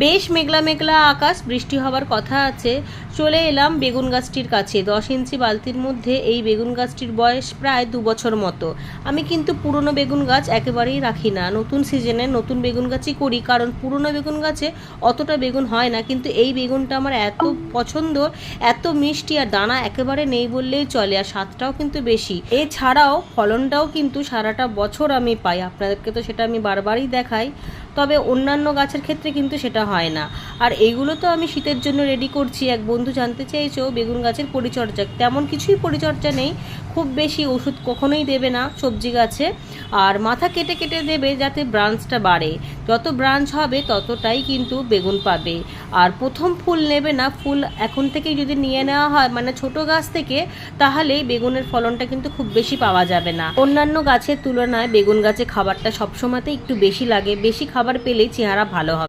বেশ মেঘলা মেঘলা আকাশ, বৃষ্টি হবার কথা আছে। চলে এলাম বেগুন গাছটির কাছে। 10 ইঞ্চি বালতির মধ্যে এই বেগুন গাছটির বয়স প্রায় 2 বছর মতো। আমি কিন্তু পুরনো বেগুন গাছ একেবারেই রাখি না, নতুন সিজনে নতুন বেগুন গাছই করি, কারণ পুরনো বেগুন গাছে অতটা বেগুন হয় না। কিন্তু এই বেগুনটা আমার এত পছন্দ, এত মিষ্টি, আর দানা একেবারে নেই বললেই চলে, আর স্বাদটাও কিন্তু বেশি। এছাড়াও ফলনটাও কিন্তু সারাটা বছর আমি পাই, আপনাদেরকে তো সেটা আমি বারবারই দেখাই। তবে অন্যান্য গাছের ক্ষেত্রে কিন্তু সেটা হয় না। আর এইগুলো তো আমি শীতের জন্য রেডি করছি। এক বন্ধু জানতে চেয়েছো বেগুন গাছের পরিচর্যা, তেমন কিছুই পরিচর্যা নেই, খুব বেশি ওষুধ কখনোই দেবে না সবজি গাছে, আর মাথা কেটে কেটে দেবে যাতে ব্রাঞ্চটা বাড়ে। যত ব্রাঞ্চ হবে ততটাই কিন্তু বেগুন পাবে। আর প্রথম ফুল নেবে না, ফুল এখন থেকেই যদি নিয়ে নেওয়া হয়, মানে ছোট গাছ থেকে, তাহলে বেগুনের ফলনটা কিন্তু খুব বেশি পাওয়া যাবে না। অন্যান্য গাছের তুলনায় বেগুন গাছে খাবারটা সবসময়তে একটু বেশি লাগে, বেশি খাবার পেলেই চেহারা ভালো হবে।